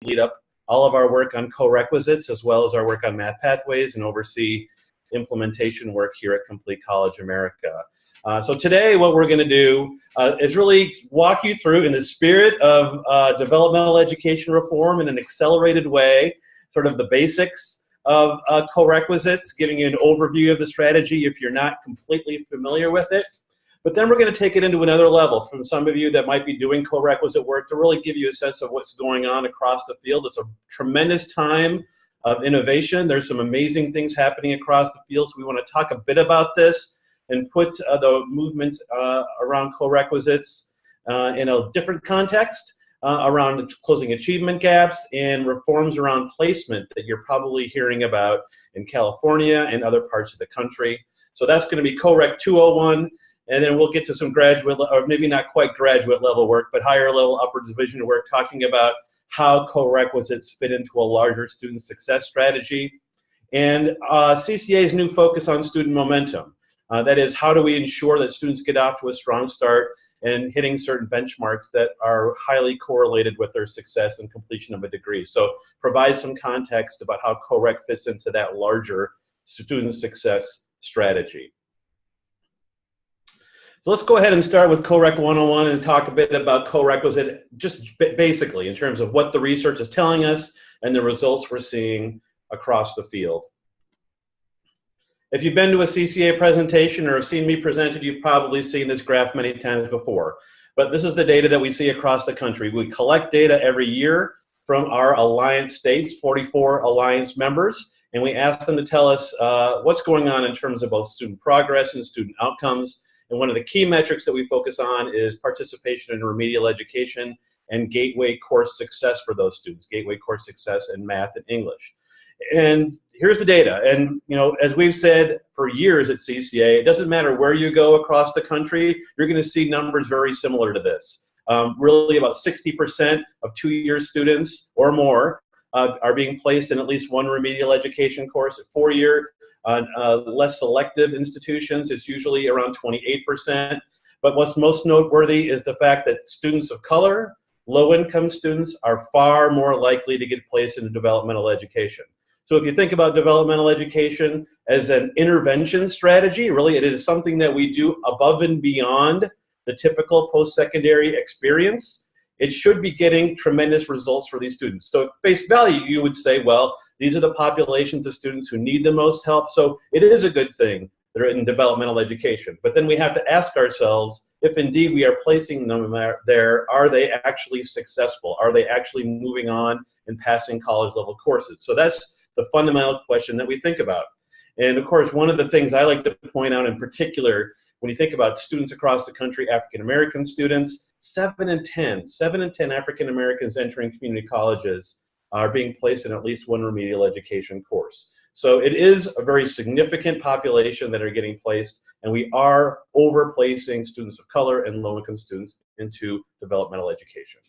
lead up all of our work on co-requisites as well as our work on math pathways and oversee implementation work here at Complete College America. So today what we're going to do is really walk you through, in the spirit of developmental education reform in an accelerated way, sort of the basics of co-requisites, giving you an overview of the strategy if you're not completely familiar with it. But then we're going to take it into another level from some of you that might be doing co-requisite work to really give you a sense of what's going on across the field. It's a tremendous time of innovation. There's some amazing things happening across the field, so we want to talk a bit about this and put the movement around co-requisites in a different context, around closing achievement gaps and reforms around placement that you're probably hearing about in California and other parts of the country. So that's going to be CoRec 201. And then we'll get to some graduate, or maybe not quite graduate level work, but higher level upper division work, talking about how co-requisites fit into a larger student success strategy. And CCA's new focus on student momentum. That is, how do we ensure that students get off to a strong start and hitting certain benchmarks that are highly correlated with their success and completion of a degree. So provide some context about how co-rec fits into that larger student success strategy. So let's go ahead and start with CoRec 101 and talk a bit about co-requisite, just basically in terms of what the research is telling us and the results we're seeing across the field. If you've been to a CCA presentation or have seen me presented, you've probably seen this graph many times before. But this is the data that we see across the country. We collect data every year from our alliance states, 44 alliance members, and we ask them to tell us what's going on in terms of both student progress and student outcomes. And one of the key metrics that we focus on is participation in remedial education and gateway course success for those students, gateway course success in math and English. And here's the data. And you know, as we've said for years at CCA, it doesn't matter where you go across the country, you're going to see numbers very similar to this. Really about 60% of two-year students or more are being placed in at least one remedial education course. At four-year, less selective institutions, it's usually around 28%. But what's most noteworthy is the fact that students of color, low-income students, are far more likely to get placed into developmental education. So if you think about developmental education as an intervention strategy, really it is something that we do above and beyond the typical post-secondary experience. It should be getting tremendous results for these students. So at face value, you would say, well, these are the populations of students who need the most help, so it is a good thing they're in developmental education. But then we have to ask ourselves, if indeed we are placing them there, are they actually successful? Are they actually moving on and passing college level courses? So that's the fundamental question that we think about. And of course, one of the things I like to point out in particular, when you think about students across the country, African American students, 7 in 10 African Americans entering community colleges are being placed in at least one remedial education course. So it is a very significant population that are getting placed, and we are overplacing students of color and low-income students into developmental education.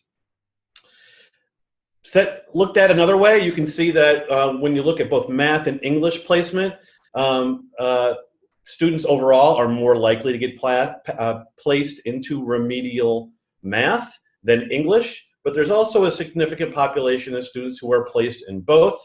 Looked at another way, you can see that when you look at both math and English placement, students overall are more likely to get placed into remedial math than English. But there's also a significant population of students who are placed in both.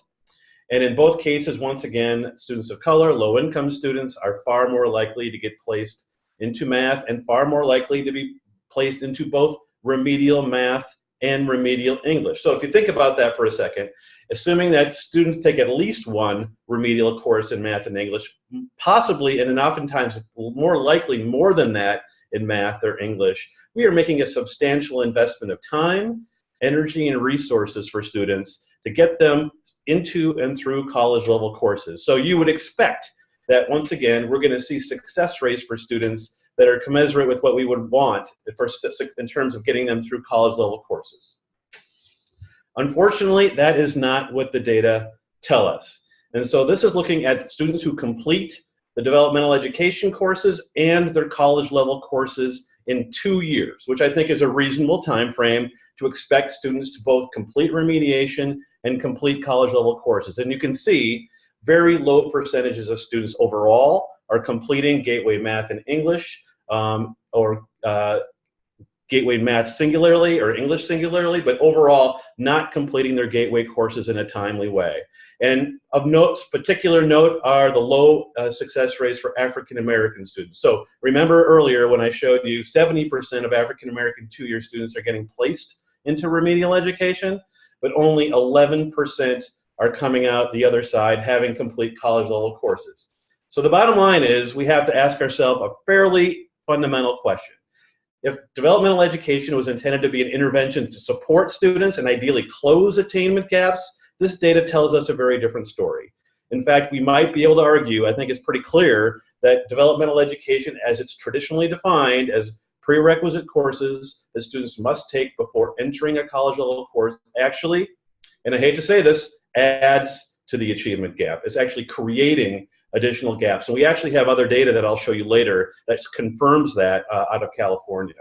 And in both cases, once again, students of color, low-income students are far more likely to get placed into math and far more likely to be placed into both remedial math and remedial English. So if you think about that for a second, assuming that students take at least one remedial course in math and English, possibly, and oftentimes more likely more than that in math or English, we are making a substantial investment of time, energy, and resources for students to get them into and through college level courses. So you would expect that once again, we're going to see success rates for students that are commensurate with what we would want in terms of getting them through college level courses. Unfortunately, that is not what the data tell us. And so this is looking at students who complete the developmental education courses and their college level courses in 2 years, which I think is a reasonable time frame to expect students to both complete remediation and complete college level courses. And you can see very low percentages of students overall are completing gateway math and English or Gateway Math singularly or English singularly, but overall not completing their Gateway courses in a timely way. And of note, particular note are the low success rates for African American students. So remember earlier when I showed you 70% of African American two-year students are getting placed into remedial education, but only 11% are coming out the other side having complete college level courses. So the bottom line is we have to ask ourselves a fairly fundamental question. If developmental education was intended to be an intervention to support students and ideally close attainment gaps, this data tells us a very different story. In fact, we might be able to argue, I think it's pretty clear, that developmental education, as it's traditionally defined as prerequisite courses that students must take before entering a college level course, actually, and I hate to say this, adds to the achievement gap. It's actually creating additional gaps. And we actually have other data that I'll show you later that confirms that out of California.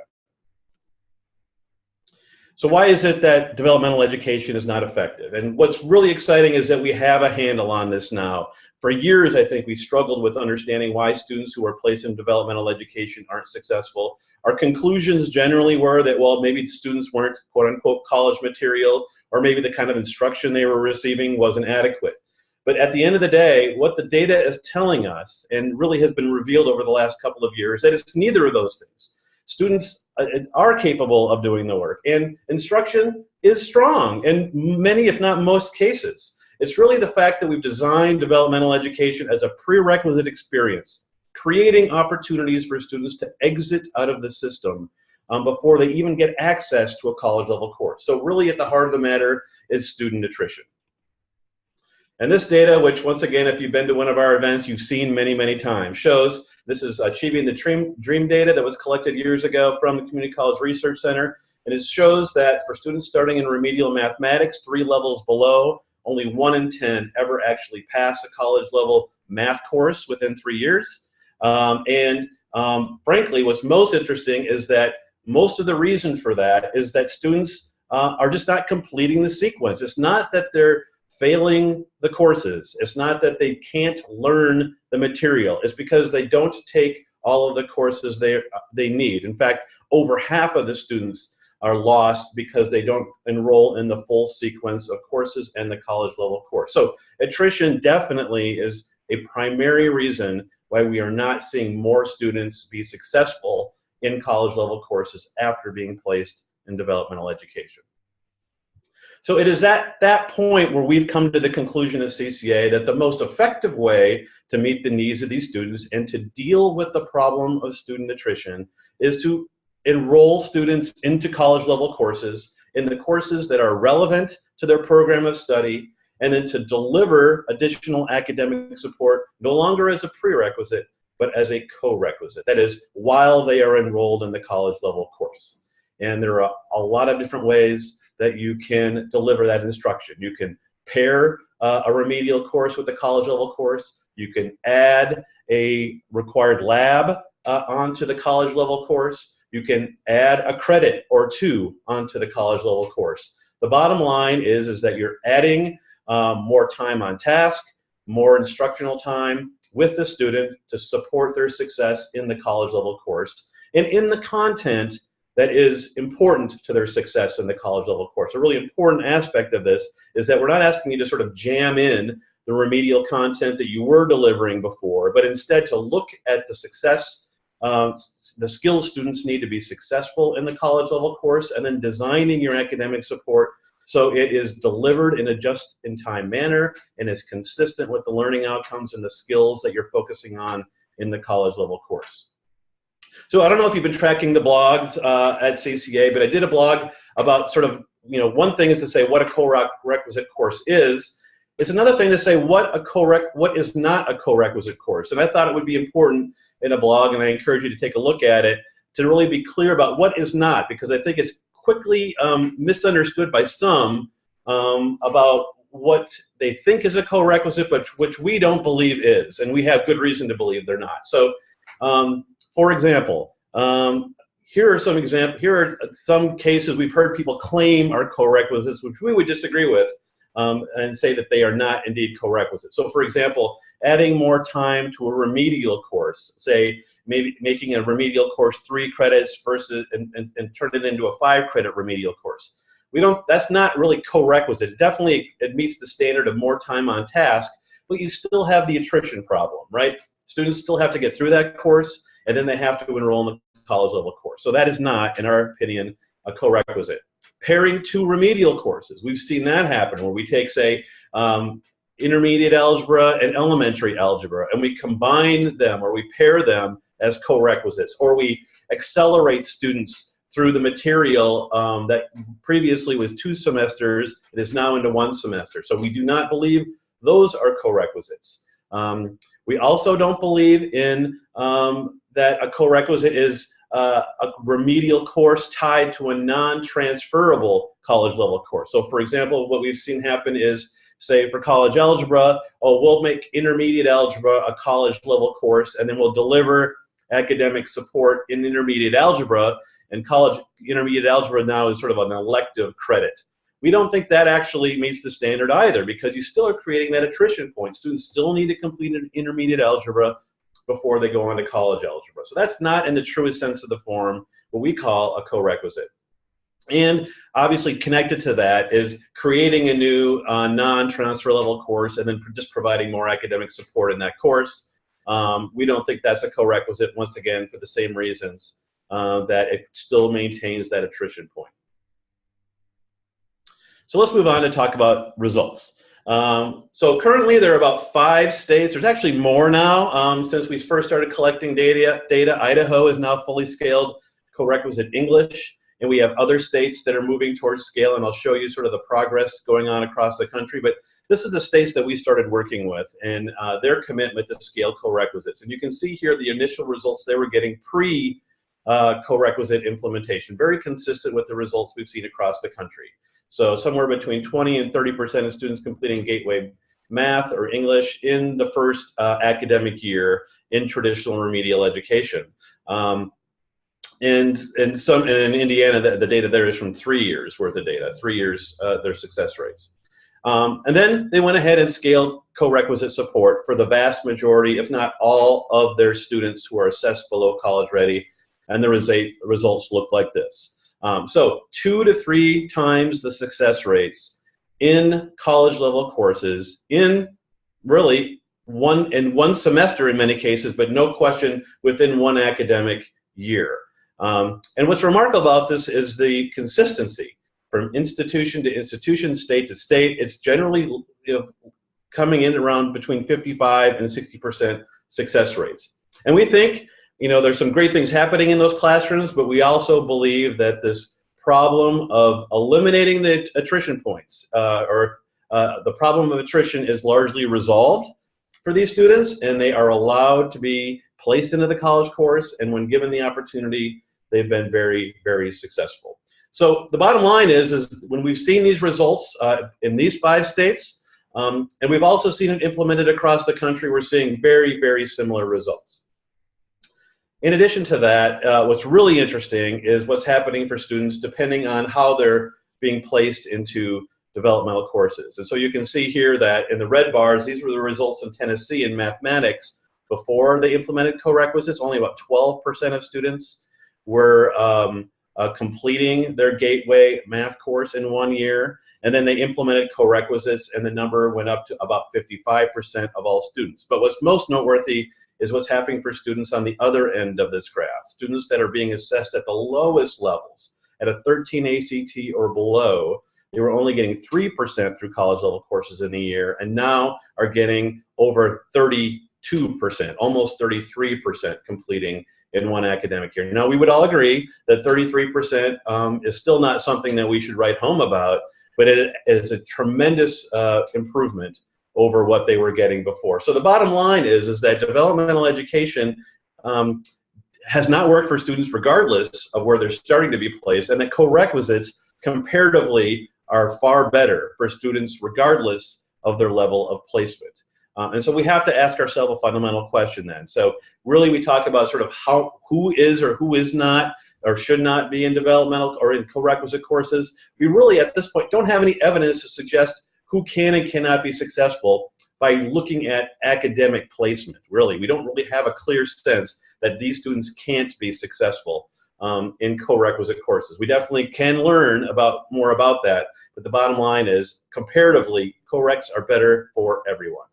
So why is it that developmental education is not effective? And what's really exciting is that we have a handle on this now. For years, I think we struggled with understanding why students who are placed in developmental education aren't successful. Our conclusions generally were that, well, maybe the students weren't quote unquote college material, or maybe the kind of instruction they were receiving wasn't adequate. But at the end of the day, what the data is telling us, and really has been revealed over the last couple of years, that it's neither of those things. Students are capable of doing the work, and instruction is strong in many, if not most cases. It's really the fact that we've designed developmental education as a prerequisite experience, creating opportunities for students to exit out of the system before they even get access to a college level course. So really at the heart of the matter is student attrition. And this data, which once again, if you've been to one of our events, you've seen many, many times, shows this is Achieving the Dream data that was collected years ago from the Community College Research Center. And it shows that for students starting in remedial mathematics, 3 levels below, only 1 in 10 ever actually pass a college level math course within 3 years. Frankly, what's most interesting is that most of the reason for that is that students are just not completing the sequence. It's not that they're failing the courses. It's not that they can't learn the material. It's because they don't take all of the courses they need. In fact, over half of the students are lost because they don't enroll in the full sequence of courses and the college level course. So attrition definitely is a primary reason why we are not seeing more students be successful in college level courses after being placed in developmental education. So it is at that point where we've come to the conclusion at CCA that the most effective way to meet the needs of these students and to deal with the problem of student attrition is to enroll students into college level courses in the courses that are relevant to their program of study, and then to deliver additional academic support no longer as a prerequisite, but as a co-requisite. That is, while they are enrolled in the college level course. And there are a lot of different ways that you can deliver that instruction. You can pair a remedial course with a college level course. You can add a required lab onto the college level course. You can add a credit or 2 onto the college level course. The bottom line is that you're adding more time on task, more instructional time with the student to support their success in the college level course and in the content that is important to their success in the college level course. A really important aspect of this is that we're not asking you to sort of jam in the remedial content that you were delivering before, but instead to look at the success, the skills students need to be successful in the college level course, and then designing your academic support so it is delivered in a just-in-time manner and is consistent with the learning outcomes and the skills that you're focusing on in the college level course. So I don't know if you've been tracking the blogs at CCA, but I did a blog about sort of, one thing is to say what a co-requisite course is. It's another thing to say what is not a co-requisite course. And I thought it would be important in a blog, and I encourage you to take a look at it, to really be clear about what is not, because I think it's quickly misunderstood by some about what they think is a co-requisite, but which we don't believe is, and we have good reason to believe they're not. So, for example, here are some cases we've heard people claim are co-requisites, which we would disagree with, and say that they are not indeed co-requisites. So, for example, adding more time to a remedial course, say maybe making a remedial course 3 credits versus and turn it into a 5-credit remedial course. That's not really co-requisite. It meets the standard of more time on task, but you still have the attrition problem, right? Students still have to get through that course, and then they have to enroll in the college level course. So that is not, in our opinion, a co-requisite. Pairing 2 remedial courses. We've seen that happen where we take, say, intermediate algebra and elementary algebra, and we combine them or we pair them as co-requisites, or we accelerate students through the material that previously was 2 semesters. It is now into 1 semester. So we do not believe those are co-requisites. We also don't believe in that a co-requisite is a remedial course tied to a non-transferable college level course. So for example, what we've seen happen is, say for college algebra, we'll make intermediate algebra a college level course, and then we'll deliver academic support in intermediate algebra, and college intermediate algebra now is sort of an elective credit. We don't think that actually meets the standard either, because you still are creating that attrition point. Students still need to complete an intermediate algebra before they go on to college algebra. So that's not, in the truest sense of the form, what we call a co-requisite. And obviously connected to that is creating a new non-transfer level course and then just providing more academic support in that course. We don't think that's a co-requisite, once again, for the same reasons, that it still maintains that attrition point. So let's move on to talk about results. So currently there are about 5 states. There's actually more now. Since we first started collecting data, Idaho is now fully scaled co-requisite English, and we have other states that are moving towards scale, and I'll show you sort of the progress going on across the country. But this is the states that we started working with and their commitment to scale co-requisites. And you can see here the initial results they were getting pre co-requisite implementation, very consistent with the results we've seen across the country. So somewhere between 20 and 30% of students completing Gateway Math or English in the first academic year in traditional remedial education. And in Indiana, the data there is from 3 years worth of data, 3 years, their success rates. And then they went ahead and scaled co-requisite support for the vast majority, if not all, of their students who are assessed below college ready, and the results look like this. So 2 to 3 times the success rates in college level courses in really one semester in many cases, but no question within 1 academic year. And what's remarkable about this is the consistency from institution to institution, state to state. It's generally coming in around between 55 and 60% success rates. And we think, there's some great things happening in those classrooms, but we also believe that this problem of eliminating the attrition points the problem of attrition is largely resolved for these students, and they are allowed to be placed into the college course, and when given the opportunity, they've been very, very successful. So the bottom line is when we've seen these results in these 5 states, and we've also seen it implemented across the country, we're seeing very, very similar results. In addition to that, what's really interesting is what's happening for students depending on how they're being placed into developmental courses. And so you can see here that in the red bars, these were the results in Tennessee in mathematics before they implemented co-requisites. Only about 12% of students were completing their Gateway Math course in 1 year. And then they implemented co-requisites, and the number went up to about 55% of all students. But what's most noteworthy is what's happening for students on the other end of this graph. Students that are being assessed at the lowest levels, at a 13 ACT or below, they were only getting 3% through college level courses in a year, and now are getting over 32%, almost 33% completing in 1 academic year. Now, we would all agree that 33% is still not something that we should write home about, but it is a tremendous improvement over what they were getting before. So the bottom line is that developmental education has not worked for students regardless of where they're starting to be placed, and that co-requisites comparatively are far better for students regardless of their level of placement. And so we have to ask ourselves a fundamental question then. So really we talk about sort of who is or who is not or should not be in developmental or in co-requisite courses. We really at this point don't have any evidence to suggest who can and cannot be successful by looking at academic placement. Really, we don't really have a clear sense that these students can't be successful in co-requisite courses. We definitely can learn more about that, but the bottom line is, comparatively, co-recs are better for everyone.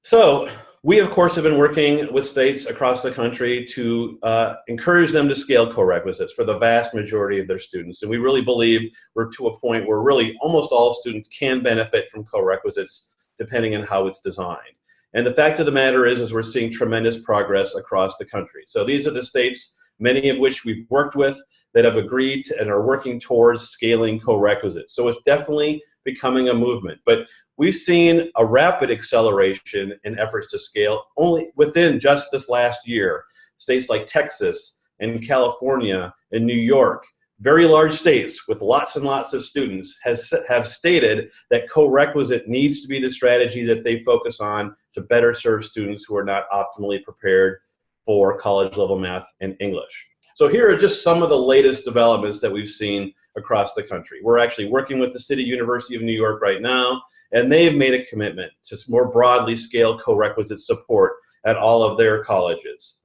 So we, of course, have been working with states across the country to encourage them to scale co-requisites for the vast majority of their students. And we really believe we're to a point where really almost all students can benefit from co-requisites, depending on how it's designed. And the fact of the matter is we're seeing tremendous progress across the country. So these are the states, many of which we've worked with, that have agreed to, and are working towards scaling co-requisites. So it's definitely becoming a movement. But we've seen a rapid acceleration in efforts to scale only within just this last year. States like Texas and California and New York, very large states with lots and lots of students, have stated that co-requisite needs to be the strategy that they focus on to better serve students who are not optimally prepared for college level math and English. So here are just some of the latest developments that we've seen across the country. We're actually working with the City University of New York right now, and they've made a commitment to more broadly scale co-requisite support at all of their colleges.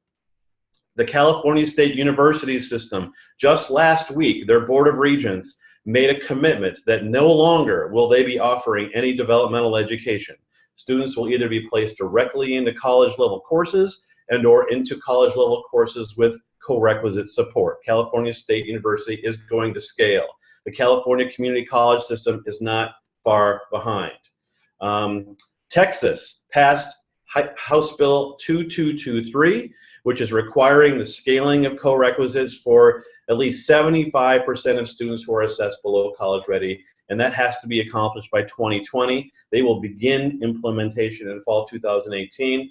The California State University system, just last week, their Board of Regents made a commitment that no longer will they be offering any developmental education. Students will either be placed directly into college level courses and/or into college level courses with co-requisite support. California State University is going to scale. The California Community College system is not far behind. Texas passed House Bill 2223, which is requiring the scaling of co-requisites for at least 75% of students who are assessed below college ready, and that has to be accomplished by 2020. They will begin implementation in fall 2018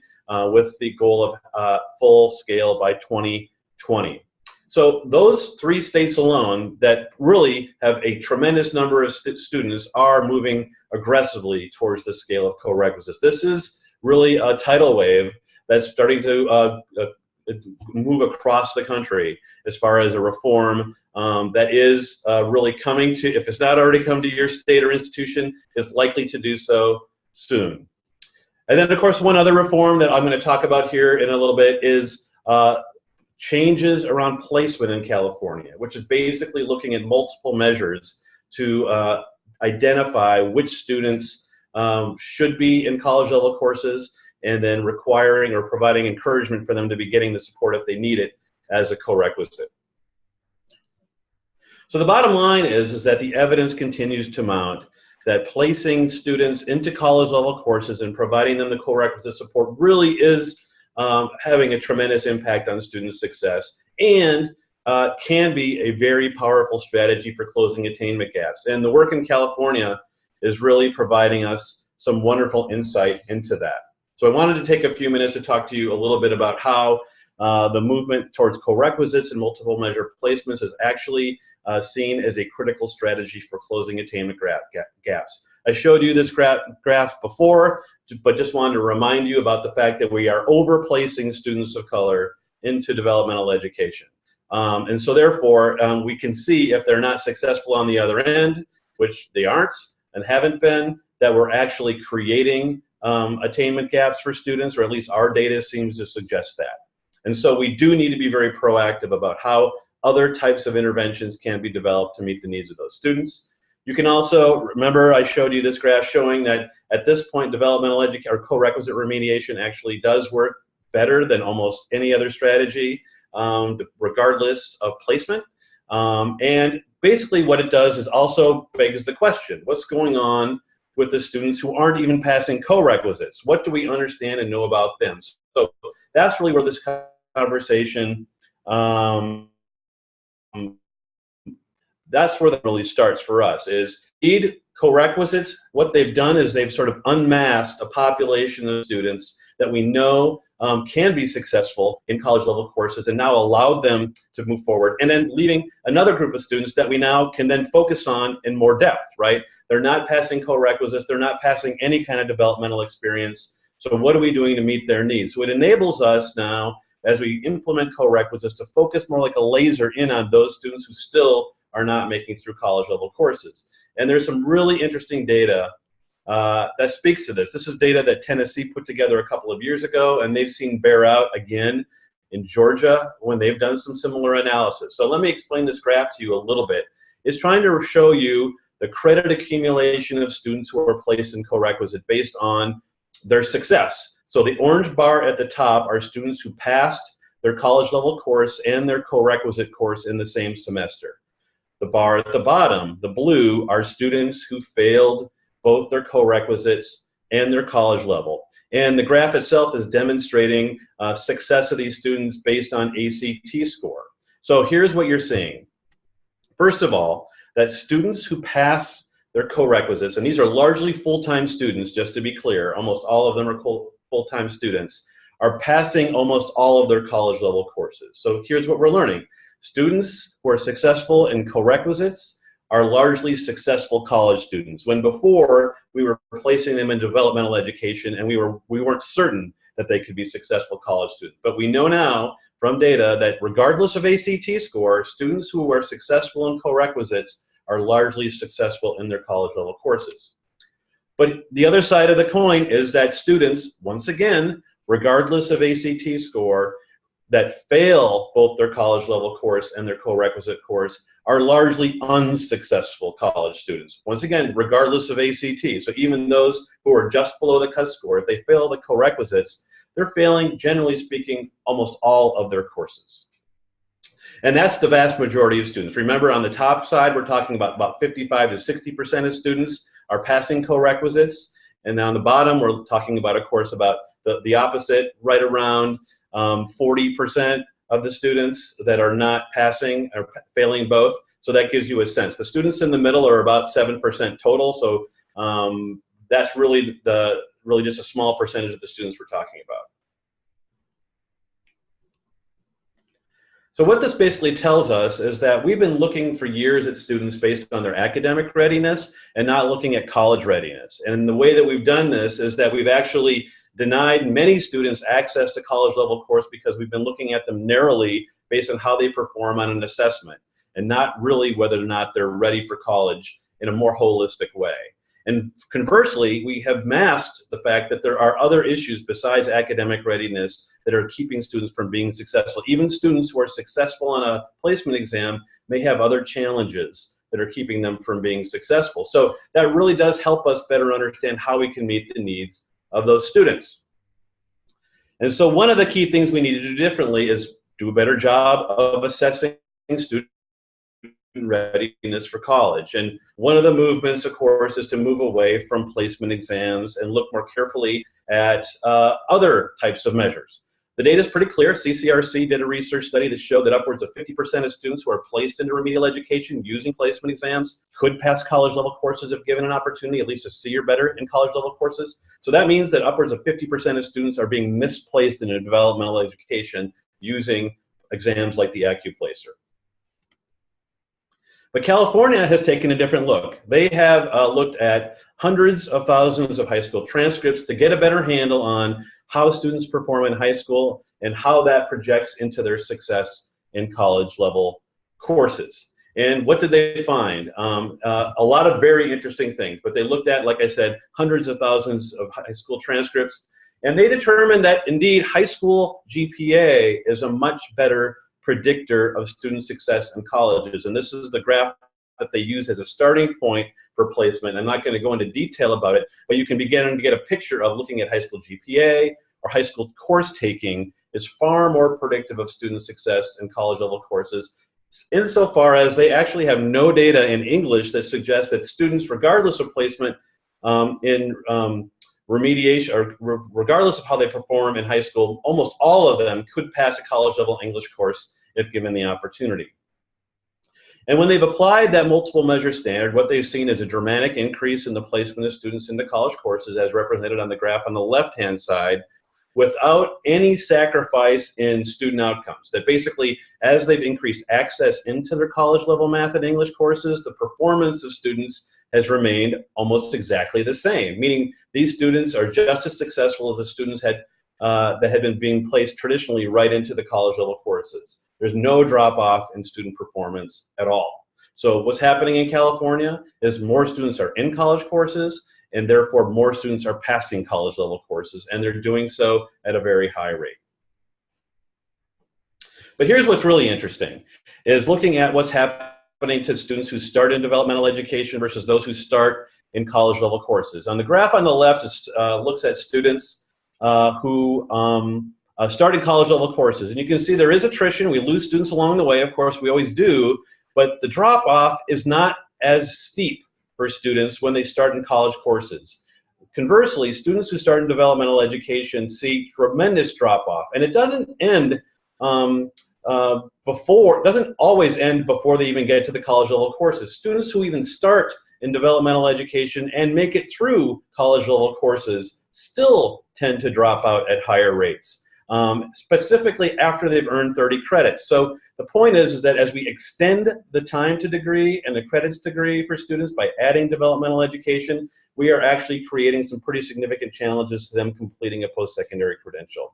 with the goal of full scale by 2020. So those 3 states alone that really have a tremendous number of students are moving aggressively towards the scale of co-requisites. This is really a tidal wave that's starting to move across the country as far as a reform that is really coming to, if it's not already come to your state or institution, is likely to do so soon. And then, of course, one other reform that I'm going to talk about here in a little bit is changes around placement in California, which is basically looking at multiple measures to identify which students should be in college level courses, and then requiring or providing encouragement for them to be getting the support if they need it as a co-requisite. So the bottom line is that the evidence continues to mount that placing students into college level courses and providing them the co-requisite support really is having a tremendous impact on student success, and can be a very powerful strategy for closing attainment gaps. And the work in California is really providing us some wonderful insight into that. So I wanted to take a few minutes to talk to you a little bit about how the movement towards co-requisites and multiple measure placements is actually seen as a critical strategy for closing attainment gaps. I showed you this graph before, but just wanted to remind you about the fact that we are overplacing students of color into developmental education. And so therefore, we can see if they're not successful on the other end, which they aren't and haven't been, that we're actually creating attainment gaps for students, or at least our data seems to suggest that. And so we do need to be very proactive about how other types of interventions can be developed to meet the needs of those students. You can also, remember I showed you this graph showing that at this point developmental education or co-requisite remediation actually does work better than almost any other strategy, regardless of placement. And basically what it does is also begs the question, what's going on with the students who aren't even passing co-requisites? What do we understand and know about them? So that's really where this conversation, that's where that really starts for us, is indeed co-requisites. What they've done is they've sort of unmasked a population of students that we know can be successful in college level courses, and now allowed them to move forward, and then leaving another group of students that we now can then focus on in more depth, right? They're not passing co-requisites, they're not passing any kind of developmental experience. So what are we doing to meet their needs? So it enables us now, as we implement co-requisites, to focus more like a laser in on those students who still are not making through college level courses. And there's some really interesting data that speaks to this. This is data that Tennessee put together a couple of years ago, and they've seen bear out again in Georgia when they've done some similar analysis. So let me explain this graph to you a little bit. It's trying to show you the credit accumulation of students who are placed in co-requisite based on their success. So the orange bar at the top are students who passed their college level course and their co-requisite course in the same semester. The bar at the bottom, the blue, are students who failed both their co-requisites and their college level. And the graph itself is demonstrating success of these students based on ACT score. So here's what you're seeing. First of all, that students who pass their co-requisites, and these are largely full-time students, just to be clear, almost all of them are full-time students, are passing almost all of their college level courses. So here's what we're learning. Students who are successful in co-requisites are largely successful college students, when before we were placing them in developmental education and we weren't certain that they could be successful college students. But we know now from data that regardless of ACT score, students who are successful in co-requisites are largely successful in their college level courses. But the other side of the coin is that students, once again, regardless of ACT score, that fail both their college level course and their co-requisite course are largely unsuccessful college students. Once again, regardless of ACT. So even those who are just below the cut score, if they fail the co-requisites, they're failing, generally speaking, almost all of their courses. And that's the vast majority of students. Remember, on the top side, we're talking about 55 to 60% of students are passing co-requisites. And on the bottom, we're talking about, of course, about the opposite, right around 40% of the students that are not passing or failing both. So that gives you a sense. The students in the middle are about 7% total. So that's really just a small percentage of the students we're talking about. So what this basically tells us is that we've been looking for years at students based on their academic readiness and not looking at college readiness. And the way that we've done this is that we've actually denied many students access to college level course because we've been looking at them narrowly based on how they perform on an assessment and not really whether or not they're ready for college in a more holistic way. And conversely, we have masked the fact that there are other issues besides academic readiness that are keeping students from being successful. Even students who are successful on a placement exam may have other challenges that are keeping them from being successful. So that really does help us better understand how we can meet the needs of those students. And so one of the key things we need to do differently is do a better job of assessing student readiness for college. And one of the movements, of course, is to move away from placement exams and look more carefully at other types of measures. The data is pretty clear. CCRC did a research study that showed that upwards of 50% of students who are placed into remedial education using placement exams could pass college level courses if given an opportunity, at least a C or better in college level courses. So that means that upwards of 50% of students are being misplaced in a developmental education using exams like the AccuPlacer. But California has taken a different look. They have looked at hundreds of thousands of high school transcripts to get a better handle on how students perform in high school and how that projects into their success in college level courses. And what did they find? A lot of very interesting things, but they looked at, like I said, hundreds of thousands of high school transcripts, and they determined that indeed high school GPA is a much better predictor of student success in colleges. And this is the graph that they use as a starting point for placement. I'm not going to go into detail about it, but you can begin to get a picture of looking at high school GPA or high school course taking is far more predictive of student success in college level courses, insofar as they actually have no data in English that suggests that students, regardless of placement in remediation, or regardless of how they perform in high school, almost all of them could pass a college level English course if given the opportunity. And when they've applied that multiple measure standard, what they've seen is a dramatic increase in the placement of students into college courses, as represented on the graph on the left-hand side, without any sacrifice in student outcomes. That basically, as they've increased access into their college level math and English courses, the performance of students has remained almost exactly the same, meaning these students are just as successful as the students that had been being placed traditionally right into the college level courses. There's no drop off in student performance at all. So what's happening in California is more students are in college courses, and therefore more students are passing college level courses, and they're doing so at a very high rate. But here's what's really interesting, is looking at what's happening to students who start in developmental education versus those who start in college level courses. On the graph on the left looks at students who start in college level courses. And you can see there is attrition. We lose students along the way, of course, we always do, but the drop off is not as steep for students when they start in college courses. Conversely, students who start in developmental education see tremendous drop off, and it doesn't end doesn't always end before they even get to the college level courses. Students who even start in developmental education and make it through college level courses still tend to drop out at higher rates, specifically after they've earned 30 credits. So the point is that as we extend the time to degree and the credits degree for students by adding developmental education, we are actually creating some pretty significant challenges to them completing a post-secondary credential.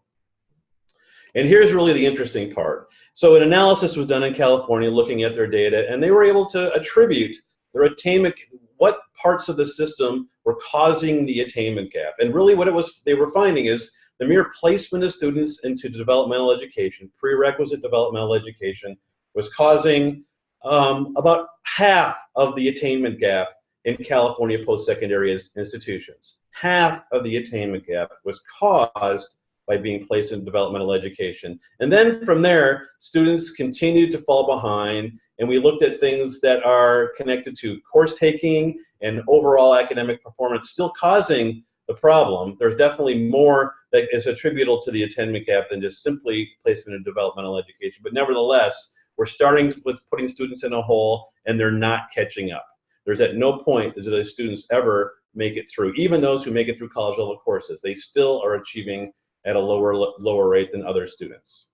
And here's really the interesting part. So an analysis was done in California looking at their data, and they were able to attribute their attainment, what parts of the system were causing the attainment gap. And really what they were finding is the mere placement of students into developmental education, prerequisite developmental education, was causing about half of the attainment gap in California post-secondary institutions. Half of the attainment gap was caused by being placed in developmental education. And then from there, students continued to fall behind, and we looked at things that are connected to course taking and overall academic performance still causing the problem. There's definitely more that is attributable to the attainment gap than just simply placement in developmental education. But nevertheless, we're starting with putting students in a hole, and they're not catching up. There's at no point that those students ever make it through. Even those who make it through college level courses, they still are achieving at a lower rate than other students.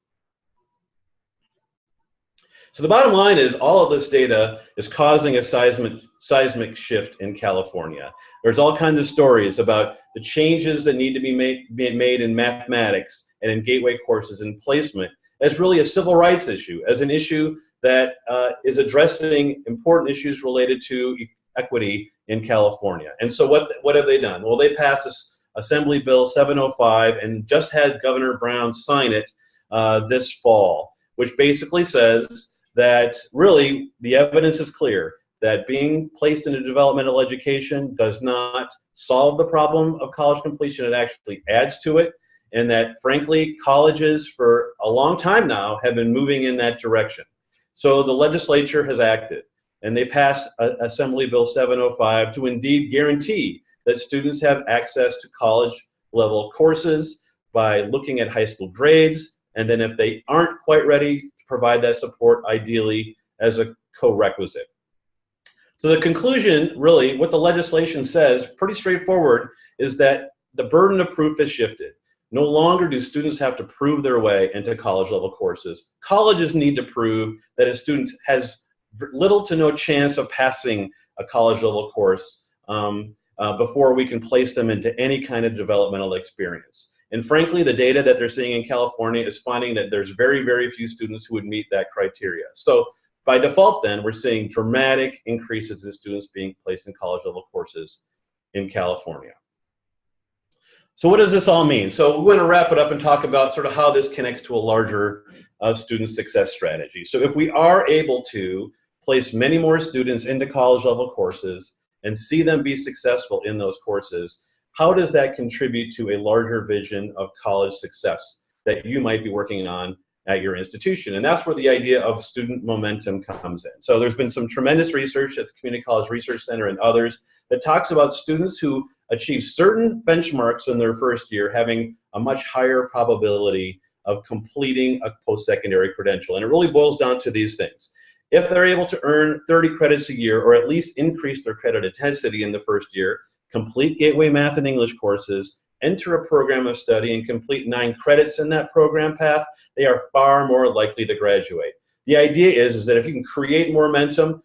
So the bottom line is all of this data is causing a seismic shift in California. There's all kinds of stories about the changes that need to be made in mathematics and in gateway courses and placement as really a civil rights issue, as an issue that is addressing important issues related to equity in California. And so what have they done? Well, they passed this Assembly Bill 705 and just had Governor Brown sign it this fall, which basically says that really the evidence is clear that being placed into developmental education does not solve the problem of college completion. It actually adds to it, and that frankly colleges for a long time now have been moving in that direction. So the legislature has acted, and they passed Assembly Bill 705 to indeed guarantee that students have access to college level courses by looking at high school grades, and then if they aren't quite ready, to provide that support ideally as a co-requisite. So the conclusion, really, what the legislation says, pretty straightforward, is that the burden of proof has shifted. No longer do students have to prove their way into college level courses. Colleges need to prove that a student has little to no chance of passing a college level course before we can place them into any kind of developmental experience. And frankly, the data that they're seeing in California is finding that there's very, very few students who would meet that criteria. So by default then, we're seeing dramatic increases in students being placed in college level courses in California. So what does this all mean? So we're going to wrap it up and talk about sort of how this connects to a larger student success strategy. So if we are able to place many more students into college level courses and see them be successful in those courses, how does that contribute to a larger vision of college success that you might be working on at your institution? And that's where the idea of student momentum comes in. So there's been some tremendous research at the Community College Research Center and others that talks about students who achieve certain benchmarks in their first year having a much higher probability of completing a post-secondary credential. And it really boils down to these things. If they're able to earn 30 credits a year, or at least increase their credit intensity in the first year, complete Gateway Math and English courses, enter a program of study, and complete 9 credits in that program path, they are far more likely to graduate. The idea is that if you can create momentum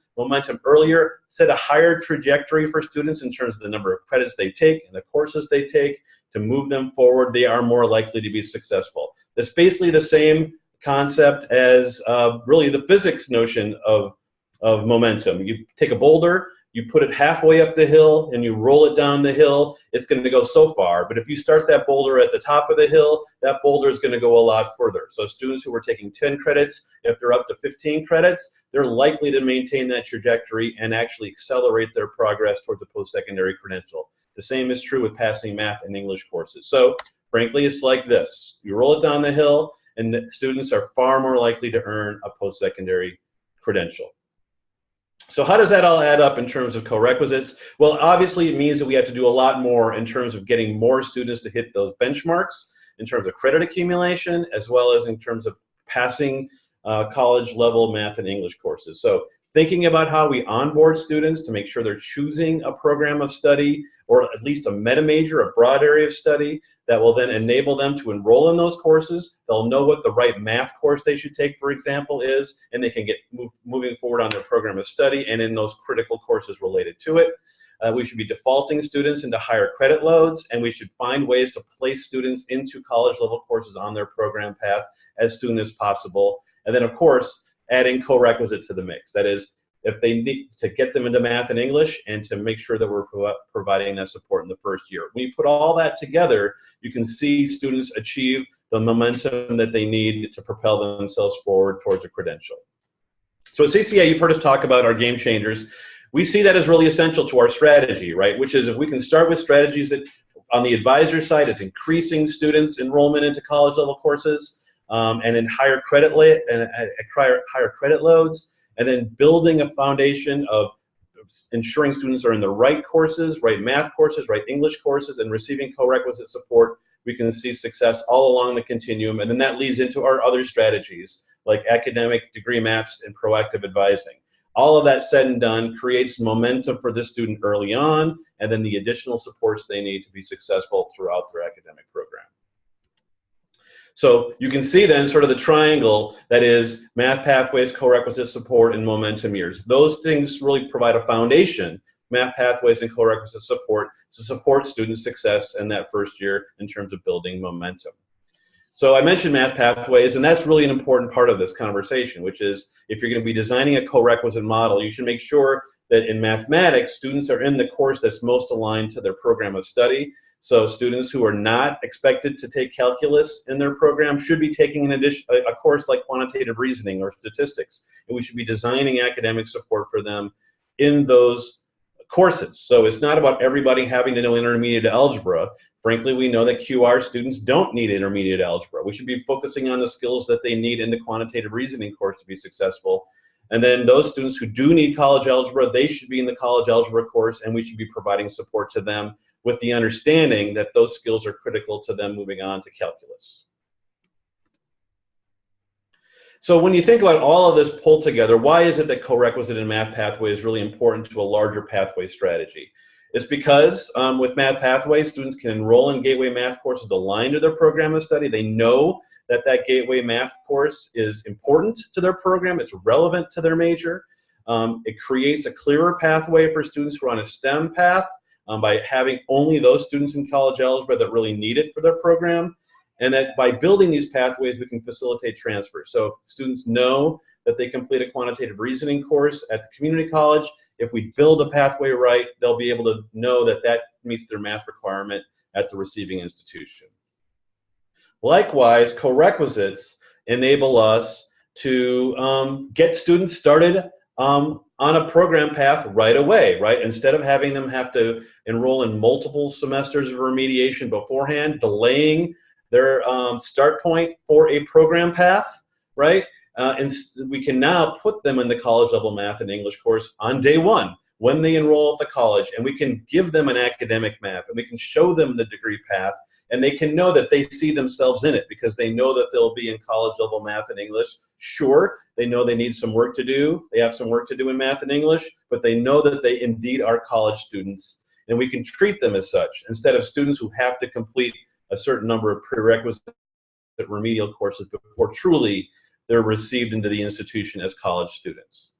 earlier, set a higher trajectory for students in terms of the number of credits they take and the courses they take to move them forward, they are more likely to be successful. It's basically the same concept as really the physics notion of momentum. You take a boulder, you put it halfway up the hill and you roll it down the hill, it's going to go so far. But if you start that boulder at the top of the hill, that boulder is going to go a lot further. So students who are taking 10 credits, if they're up to 15 credits, they're likely to maintain that trajectory and actually accelerate their progress towards a post-secondary credential. The same is true with passing math and English courses. So frankly, it's like this. You roll it down the hill, and the students are far more likely to earn a post-secondary credential. So how does that all add up in terms of corequisites? Well, obviously it means that we have to do a lot more in terms of getting more students to hit those benchmarks in terms of credit accumulation, as well as in terms of passing college level math and English courses. So thinking about how we onboard students to make sure they're choosing a program of study or at least a meta major, a broad area of study that will then enable them to enroll in those courses. They'll know what the right math course they should take, for example, is, and they can get moving forward on their program of study and in those critical courses related to it. We should be defaulting students into higher credit loads, and we should find ways to place students into college level courses on their program path as soon as possible. And then, of course, adding corequisite to the mix. That is, if they need to get them into math and English and to make sure that we're providing that support in the first year. When you put all that together, you can see students achieve the momentum that they need to propel themselves forward towards a credential. So at CCA, you've heard us talk about our game changers. We see that as really essential to our strategy, right? Which is if we can start with strategies that on the advisor side is increasing students' enrollment into college level courses and in higher credit loads, and then building a foundation of ensuring students are in the right courses, right math courses, right English courses, and receiving corequisite support, we can see success all along the continuum. And then that leads into our other strategies like academic degree maps and proactive advising. All of that said and done creates momentum for the student early on, and then the additional supports they need to be successful throughout their academic program. So you can see then sort of the triangle that is math pathways, corequisite support, and momentum years. Those things really provide a foundation, math pathways and corequisite support, to support student success in that first year in terms of building momentum. So I mentioned math pathways, and that's really an important part of this conversation, which is if you're going to be designing a corequisite model, you should make sure that in mathematics, students are in the course that's most aligned to their program of study. So students who are not expected to take calculus in their program should be taking a course like quantitative reasoning or statistics, and we should be designing academic support for them in those courses. So it's not about everybody having to know intermediate algebra. Frankly, we know that QR students don't need intermediate algebra. We should be focusing on the skills that they need in the quantitative reasoning course to be successful. And then those students who do need college algebra, they should be in the college algebra course, and we should be providing support to them with the understanding that those skills are critical to them moving on to calculus. So when you think about all of this pulled together, why is it that corequisite and math pathway is really important to a larger pathway strategy? It's because with math pathways, students can enroll in gateway math courses aligned to their program of study. They know that that gateway math course is important to their program, it's relevant to their major. It creates a clearer pathway for students who are on a STEM path by having only those students in college algebra that really need it for their program. And that by building these pathways, we can facilitate transfer. So if students know that they complete a quantitative reasoning course at the community college, if we build a pathway right, they'll be able to know that that meets their math requirement at the receiving institution. Likewise, corequisites enable us to get students started on a program path right away, right? Instead of having them have to enroll in multiple semesters of remediation beforehand, delaying their start point for a program path, right? And we can now put them in the college level math and English course on day one when they enroll at the college, and we can give them an academic map, and we can show them the degree path, and they can know that they see themselves in it because they know that they'll be in college level math and English. Sure, they know they need some work to do. They have some work to do in math and English, but they know that they indeed are college students, and we can treat them as such instead of students who have to complete a certain number of prerequisite remedial courses before truly they're received into the institution as college students.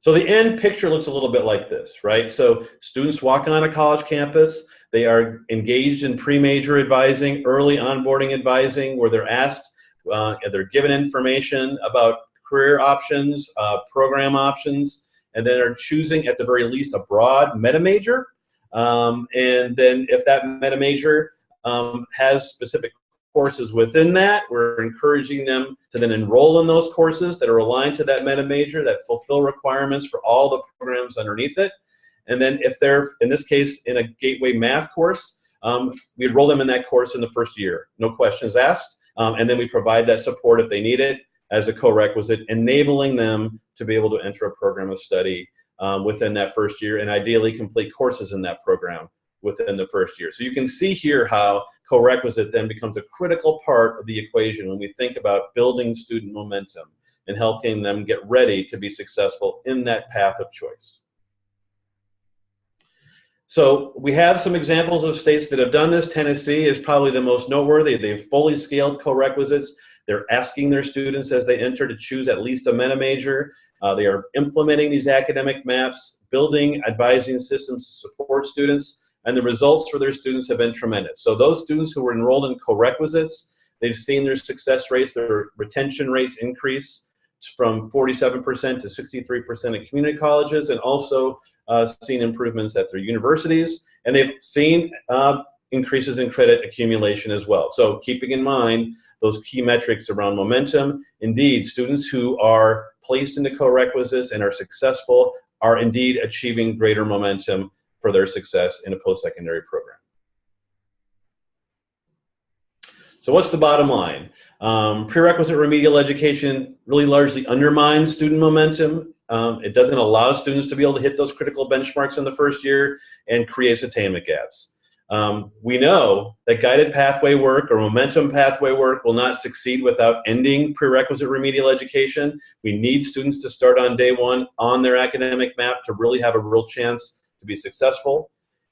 So the end picture looks a little bit like this, right? So students walking on a college campus, they are engaged in pre-major advising, early onboarding advising, where they're asked, they're given information about career options, program options, and then are choosing at the very least a broad meta major. And then if that meta major has specific courses within that, we're encouraging them to then enroll in those courses that are aligned to that meta major, that fulfill requirements for all the programs underneath it. And then if they're, in this case, in a gateway math course, we enroll them in that course in the first year, no questions asked. And then we provide that support if they need it as a co-requisite, enabling them to be able to enter a program of study within that first year, and ideally complete courses in that program within the first year. So you can see here how co-requisite then becomes a critical part of the equation when we think about building student momentum and helping them get ready to be successful in that path of choice. So we have some examples of states that have done this. Tennessee is probably the most noteworthy. They've fully scaled co-requisites. They're asking their students as they enter to choose at least a meta major. They are implementing these academic maps, building advising systems to support students, and the results for their students have been tremendous. So those students who were enrolled in co-requisites, they've seen their success rates, their retention rates increase from 47% to 63% at community colleges, and also seen improvements at their universities, and they've seen increases in credit accumulation as well. So keeping in mind those key metrics around momentum, indeed, students who are placed into co-requisites and are successful are indeed achieving greater momentum for their success in a post-secondary program. So what's the bottom line? Prerequisite remedial education really largely undermines student momentum. It doesn't allow students to be able to hit those critical benchmarks in the first year and creates attainment gaps. We know that guided pathway work or momentum pathway work will not succeed without ending prerequisite remedial education. We need students to start on day one on their academic map to really have a real chance to be successful.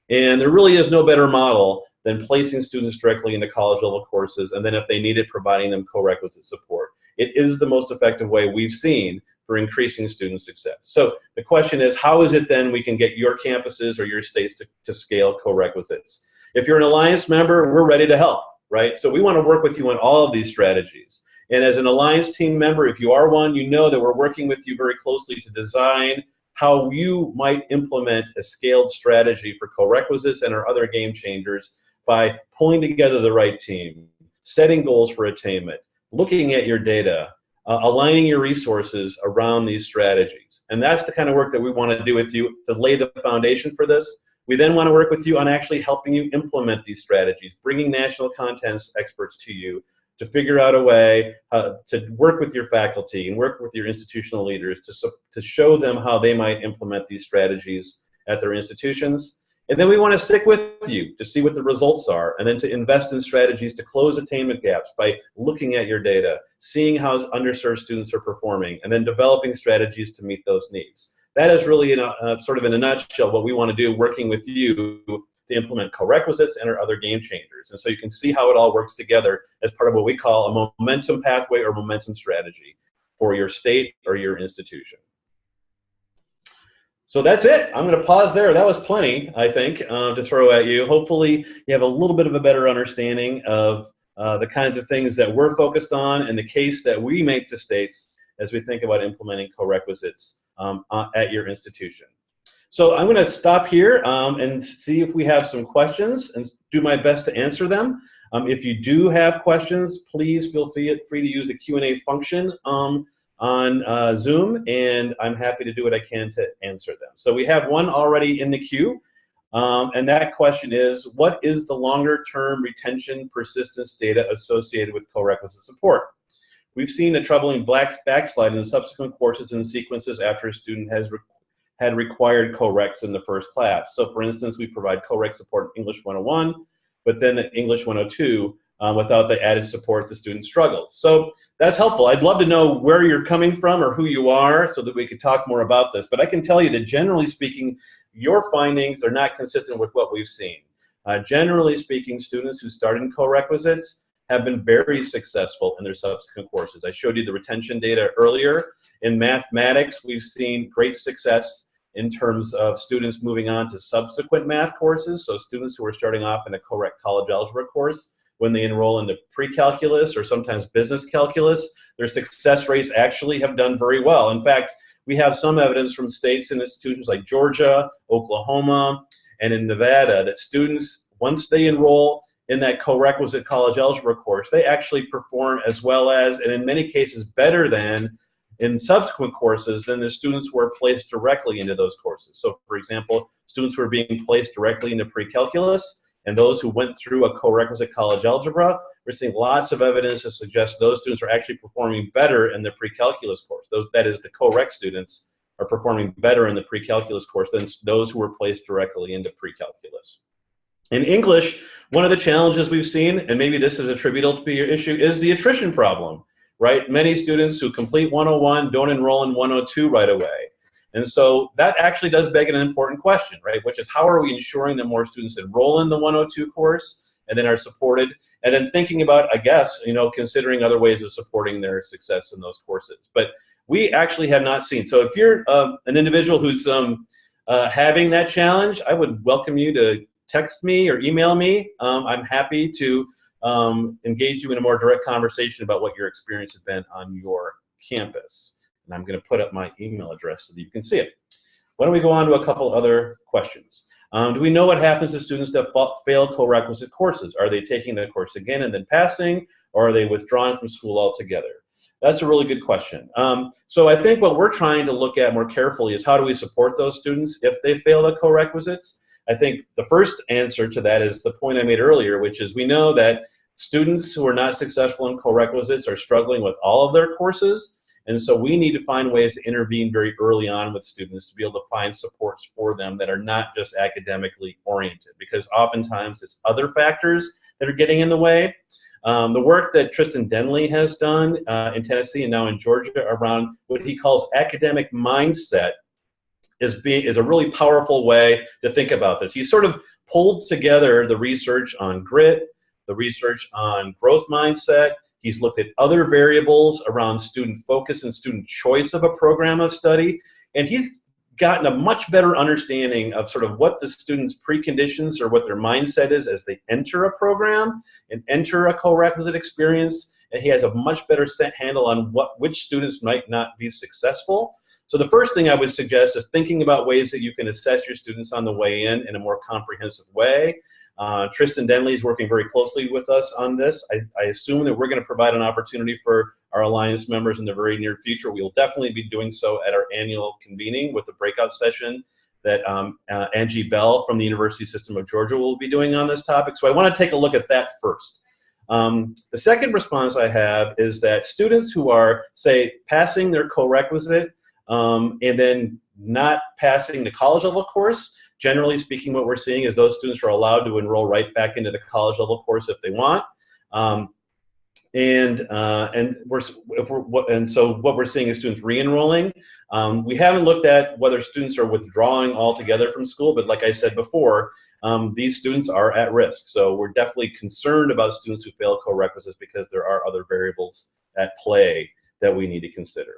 And there really is no better model than placing students directly into college level courses, and then if they need it, providing them co-requisite support. It is the most effective way we've seen for increasing student success. So the question is, how is it then we can get your campuses or your states to scale co-requisites? If you're an Alliance member, we're ready to help, right? So we want to work with you on all of these strategies. And as an Alliance team member, if you are one, you know that we're working with you very closely to design how you might implement a scaled strategy for co-requisites and our other game changers by pulling together the right team, setting goals for attainment, looking at your data, aligning your resources around these strategies. And that's the kind of work that we want to do with you to lay the foundation for this. We then want to work with you on actually helping you implement these strategies, bringing national contents experts to you to figure out a way to work with your faculty and work with your institutional leaders to show them how they might implement these strategies at their institutions. And then we want to stick with you to see what the results are, and then to invest in strategies to close attainment gaps by looking at your data, seeing how underserved students are performing, and then developing strategies to meet those needs. That is really, sort of in a nutshell, what we want to do working with you to implement co-requisites and our other game changers. And so you can see how it all works together as part of what we call a momentum pathway or momentum strategy for your state or your institution. So that's it. I'm going to pause there. That was plenty, I think, to throw at you. Hopefully you have a little bit of a better understanding of the kinds of things that we're focused on and the case that we make to states as we think about implementing co-requisites at your institution. So I'm going to stop here and see if we have some questions and do my best to answer them. If you do have questions, please feel free to use the Q&A function on Zoom, and I'm happy to do what I can to answer them. So we have one already in the queue, and that question is, what is the longer-term retention persistence data associated with co-requisite support? We've seen a troubling backslide in subsequent courses and sequences after a student has had required co-recs in the first class. So for instance, we provide co-rec support in English 101, but then in English 102, without the added support, the student struggles. So that's helpful. I'd love to know where you're coming from or who you are so that we could talk more about this. But I can tell you that generally speaking, your findings are not consistent with what we've seen. Generally speaking, students who start in co-requisites have been very successful in their subsequent courses. I showed you the retention data earlier. In mathematics, we've seen great success in terms of students moving on to subsequent math courses. So students who are starting off in a co-rec college algebra course, when they enroll into pre-calculus or sometimes business calculus, their success rates actually have done very well. In fact, we have some evidence from states and institutions like Georgia, Oklahoma, and in Nevada that students, once they enroll in that co-requisite college algebra course, they actually perform as well as, and in many cases better than, in subsequent courses than the students who are placed directly into those courses. So for example, students who are being placed directly into pre-calculus and those who went through a co-requisite college algebra, we're seeing lots of evidence to suggest those students are actually performing better in the pre-calculus course. That is, the co-req students are performing better in the pre-calculus course than those who were placed directly into pre-calculus. In English, one of the challenges we've seen, and maybe this is attributable to your issue, is the attrition problem, right? Many students who complete 101 don't enroll in 102 right away. And so that actually does beg an important question, right? Which is, how are we ensuring that more students enroll in the 102 course and then are supported? And then thinking about, I guess, considering other ways of supporting their success in those courses. But we actually have not seen. So if you're an individual who's having that challenge, I would welcome you to text me or email me. I'm happy to engage you in a more direct conversation about what your experience has been on your campus. And I'm going to put up my email address so that you can see it. Why don't we go on to a couple other questions? Do we know what happens to students that fail co-requisite courses? Are they taking the course again and then passing, or are they withdrawn from school altogether? That's a really good question. So I think what we're trying to look at more carefully is, how do we support those students if they fail the co-requisites? I think the first answer to that is the point I made earlier, which is we know that students who are not successful in co-requisites are struggling with all of their courses. And so we need to find ways to intervene very early on with students to be able to find supports for them that are not just academically oriented, because oftentimes it's other factors that are getting in the way. The work that Tristan Denley has done in Tennessee and now in Georgia around what he calls academic mindset is a really powerful way to think about this. He sort of pulled together the research on grit, the research on growth mindset. He's looked at other variables around student focus and student choice of a program of study, and he's gotten a much better understanding of sort of what the students' preconditions or what their mindset is as they enter a program and enter a co-requisite experience, and he has a much better handle on which students might not be successful. So the first thing I would suggest is thinking about ways that you can assess your students on the way in a more comprehensive way. Tristan Denley is working very closely with us on this. I assume that we're going to provide an opportunity for our Alliance members in the very near future. We will definitely be doing so at our annual convening with the breakout session that Angie Bell from the University System of Georgia will be doing on this topic. So I want to take a look at that first. The second response I have is that students who are, say, passing their co-requisite and then not passing the college level course, generally speaking, what we're seeing is those students are allowed to enroll right back into the college level course if they want. So what we're seeing is students re-enrolling. We haven't looked at whether students are withdrawing altogether from school, but like I said before, these students are at risk. So we're definitely concerned about students who fail co-requisites because there are other variables at play that we need to consider.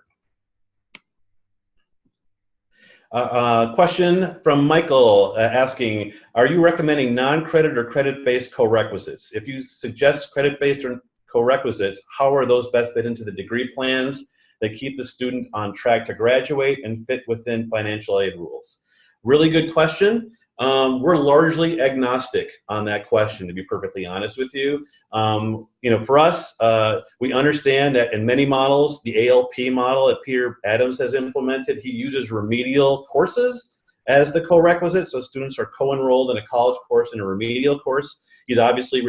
Question from Michael asking, are you recommending non-credit or credit-based co-requisites? If you suggest credit-based or co-requisites, how are those best fit into the degree plans that keep the student on track to graduate and fit within financial aid rules? Really good question. We're largely agnostic on that question, to be perfectly honest with you. For us, we understand that in many models, the ALP model that Peter Adams has implemented, he uses remedial courses as the co-requisite. So students are co-enrolled in a college course and a remedial course. He's obviously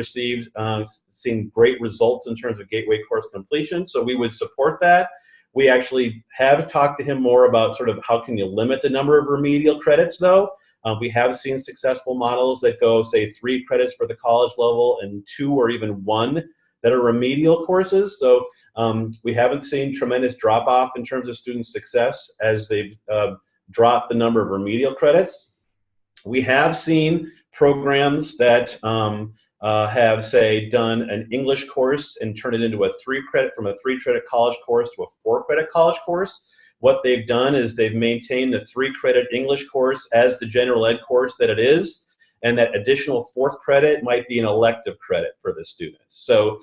seen great results in terms of gateway course completion. So we would support that. We actually have talked to him more about sort of how can you limit the number of remedial credits, though. We have seen successful models that go, say, 3 credits for the college level and 2 or even 1 that are remedial courses. So we haven't seen tremendous drop-off in terms of student success as they've dropped the number of remedial credits. We have seen programs that have, say, done an English course and turned it into a 3-credit, from a 3-credit college course to a 4-credit college course. What they've done is they've maintained the 3-credit English course as the general ed course that it is, and that additional 4th credit might be an elective credit for the student. So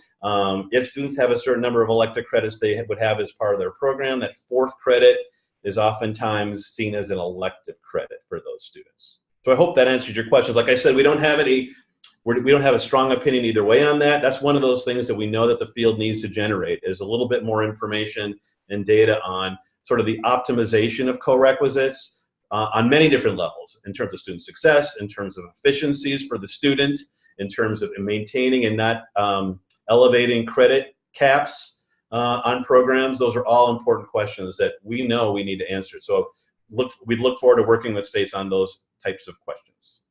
if students have a certain number of elective credits they would have as part of their program, that 4th credit is oftentimes seen as an elective credit for those students. So I hope that answered your questions. Like I said, we don't have a strong opinion either way on that. That's one of those things that we know that the field needs to generate, is a little bit more information and data on sort of the optimization of co-requisites on many different levels, in terms of student success, in terms of efficiencies for the student, in terms of maintaining and not elevating credit caps on programs. Those are all important questions that we know we need to answer. So we look forward to working with states on those types of questions.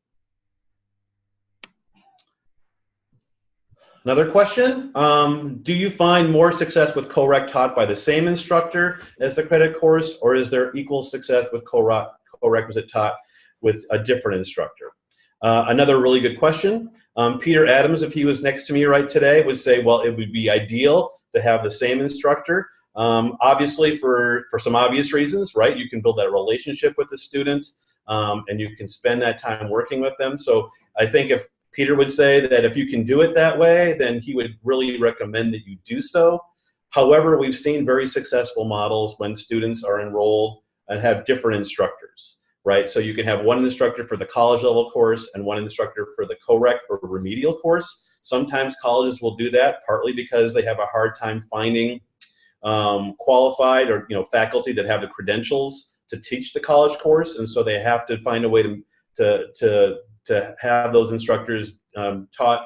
Another question, do you find more success with co-rec taught by the same instructor as the credit course, or is there equal success with co-requisite taught with a different instructor? Another really good question. Peter Adams, if he was next to me right today, would say, well, it would be ideal to have the same instructor. Obviously, for some obvious reasons, right? You can build that relationship with the student, and you can spend that time working with them. So I think if Peter would say that if you can do it that way, then he would really recommend that you do so. However, we've seen very successful models when students are enrolled and have different instructors, right? So you can have one instructor for the college level course and one instructor for the co-rec or remedial course. Sometimes colleges will do that, partly because they have a hard time finding qualified or faculty that have the credentials to teach the college course, and so they have to find a way to have those instructors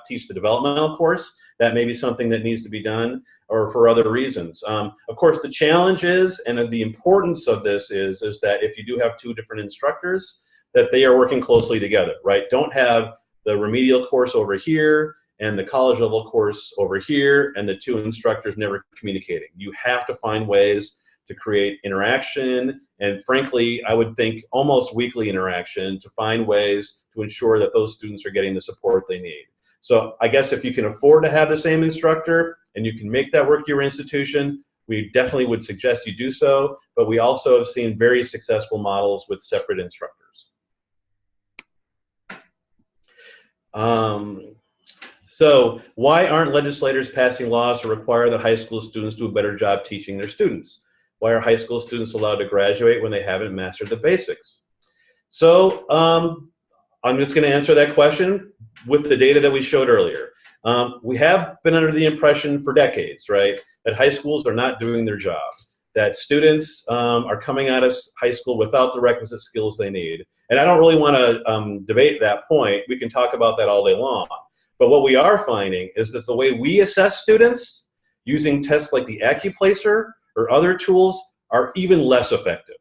teach the developmental course. That may be something that needs to be done, or for other reasons. Of course, the challenge is, and the importance of this is that if you do have two different instructors, that they are working closely together, right? Don't have the remedial course over here and the college level course over here, and the two instructors never communicating. You have to find ways to create interaction, and frankly, I would think almost weekly interaction, to find ways to ensure that those students are getting the support they need. So I guess if you can afford to have the same instructor and you can make that work your institution, we definitely would suggest you do so, but we also have seen very successful models with separate instructors. So why aren't legislators passing laws to require that high school students do a better job teaching their students? Why are high school students allowed to graduate when they haven't mastered the basics? So I'm just going to answer that question with the data that we showed earlier. We have been under the impression for decades, right, that high schools are not doing their job, that students are coming out of high school without the requisite skills they need. And I don't really want to debate that point. We can talk about that all day long. But what we are finding is that the way we assess students using tests like the AccuPlacer or other tools are even less effective,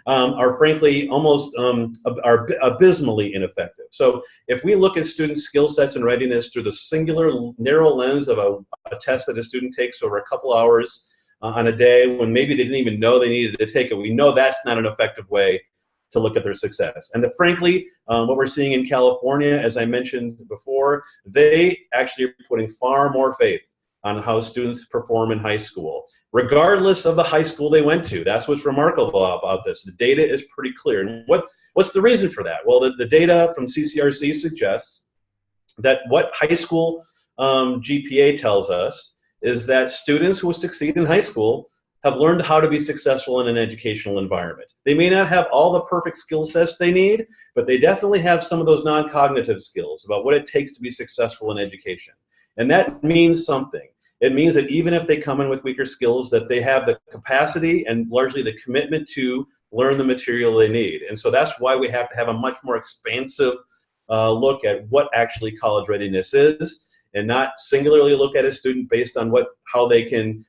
are frankly almost are abysmally ineffective. So if we look at student skill sets and readiness through the singular narrow lens of a test that a student takes over a couple hours on a day when maybe they didn't even know they needed to take it, we know that's not an effective way to look at their success. And frankly, what we're seeing in California, as I mentioned before, they actually are putting far more faith on how students perform in high school, regardless of the high school they went to. That's what's remarkable about this. The data is pretty clear. And what's the reason for that? Well, the data from CCRC suggests that what high school GPA tells us is that students who succeed in high school have learned how to be successful in an educational environment. They may not have all the perfect skill sets they need, but they definitely have some of those non-cognitive skills about what it takes to be successful in education. And that means something. It means that even if they come in with weaker skills, that they have the capacity and largely the commitment to learn the material they need. And so that's why we have to have a much more expansive look at what actually college readiness is, and not singularly look at a student based on whether they can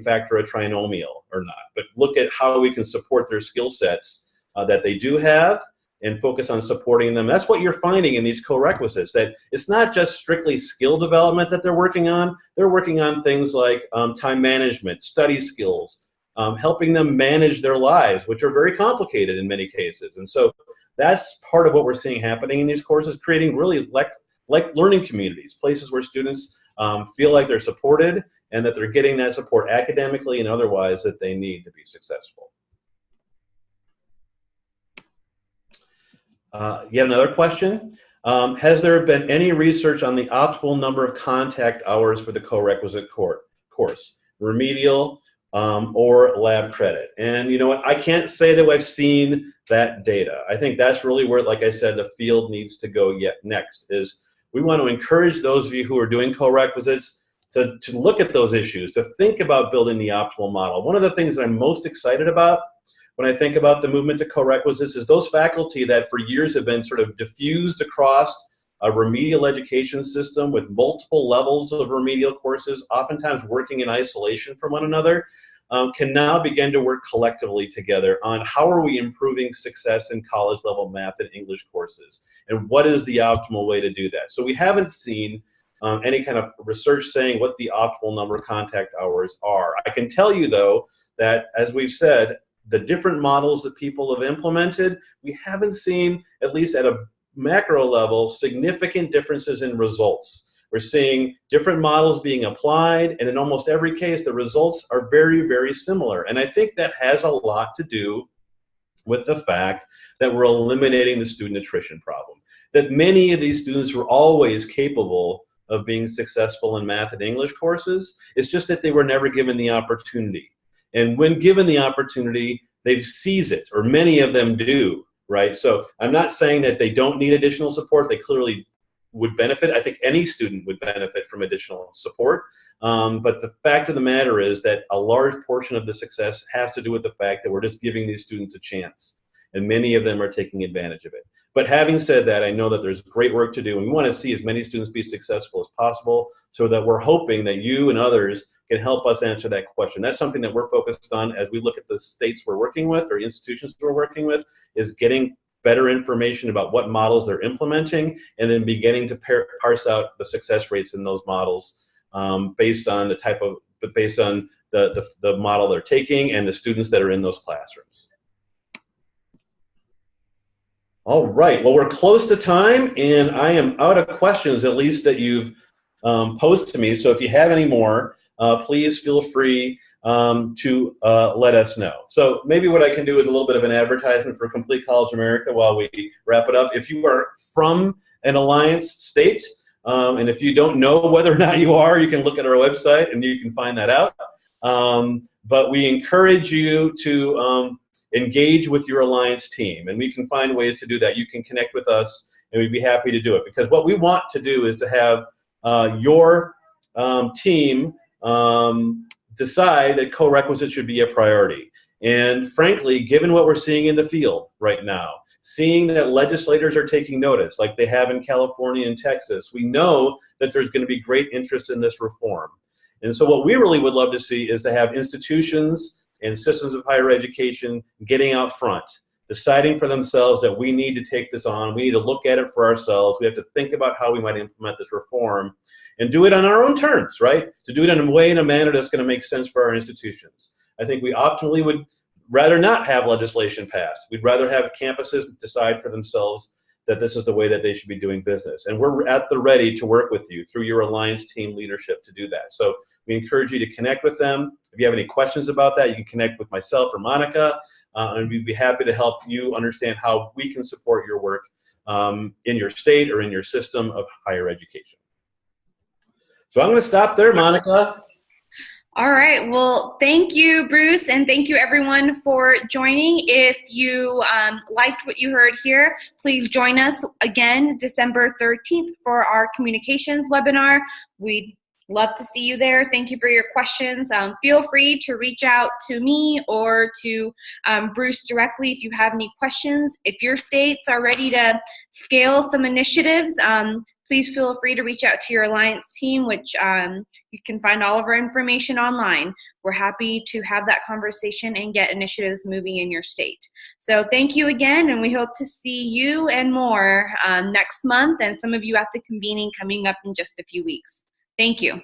factor a trinomial or not, but look at how we can support their skill sets that they do have, and focus on supporting them. That's what you're finding in these co-requisites, that it's not just strictly skill development that they're working on things like time management, study skills, helping them manage their lives, which are very complicated in many cases. And so that's part of what we're seeing happening in these courses, creating really like learning communities, places where students feel like they're supported and that they're getting that support academically and otherwise that they need to be successful. Yet another question. Has there been any research on the optimal number of contact hours for the co-requisite course, remedial or lab credit. And you know what, I can't say that I've seen that data. I think that's really where, like I said, the field needs to go yet next, is we want to encourage those of you who are doing co-requisites to look at those issues, to think about building the optimal model. One of the things that I'm most excited about when I think about the movement to co-requisites is those faculty that for years have been sort of diffused across a remedial education system with multiple levels of remedial courses, oftentimes working in isolation from one another, can now begin to work collectively together on how are we improving success in college level math and English courses, and what is the optimal way to do that. So we haven't seen any kind of research saying what the optimal number of contact hours are. I can tell you though that, as we've said, the different models that people have implemented, we haven't seen, at least at a macro level, significant differences in results. We're seeing different models being applied, and in almost every case, the results are very, very similar. And I think that has a lot to do with the fact that we're eliminating the student attrition problem. That many of these students were always capable of being successful in math and English courses. It's just that they were never given the opportunity. And when given the opportunity, they've seized it, or many of them do, right? So I'm not saying that they don't need additional support. They clearly would benefit. I think any student would benefit from additional support. But the fact of the matter is that a large portion of the success has to do with the fact that we're just giving these students a chance, and many of them are taking advantage of it. But having said that, I know that there's great work to do, and we want to see as many students be successful as possible, so that we're hoping that you and others can help us answer that question. That's something that we're focused on as we look at the states we're working with, or institutions we're working with, is getting better information about what models they're implementing, and then beginning to parse out the success rates in those models based on the type of, based on the model they're taking and the students that are in those classrooms. All right, well, we're close to time, and I am out of questions, at least that you've posed to me. So if you have any more, please feel free to let us know. So maybe what I can do is a little bit of an advertisement for Complete College America while we wrap it up. If you are from an Alliance state, and if you don't know whether or not you are, you can look at our website and you can find that out. But we encourage you to engage with your Alliance team, and we can find ways to do that. You can connect with us, and we'd be happy to do it, because what we want to do is to have your team decide that co-requisites should be a priority. And frankly, given what we're seeing in the field right now, seeing that legislators are taking notice, like they have in California and Texas, we know that there's going to be great interest in this reform. And so what we really would love to see is to have institutions and systems of higher education getting out front, deciding for themselves that we need to take this on, we need to look at it for ourselves, we have to think about how we might implement this reform, and do it on our own terms, right? To do it in a way, in a manner that's going to make sense for our institutions. I think we optimally would rather not have legislation passed. We'd rather have campuses decide for themselves that this is the way that they should be doing business. And we're at the ready to work with you through your Alliance team leadership to do that. So we encourage you to connect with them. If you have any questions about that, you can connect with myself or Monica, and we'd be happy to help you understand how we can support your work in your state or in your system of higher education. So I'm going to stop there, Monica. All right. Well, thank you, Bruce, and thank you, everyone, for joining. If you liked what you heard here, please join us again December 13th for our communications webinar. We'd love to see you there. Thank you for your questions. Feel free to reach out to me or to Bruce directly if you have any questions. If your states are ready to scale some initiatives, please feel free to reach out to your Alliance team, which you can find all of our information online. We're happy to have that conversation and get initiatives moving in your state. So thank you again, and we hope to see you and more next month, and some of you at the convening coming up in just a few weeks. Thank you.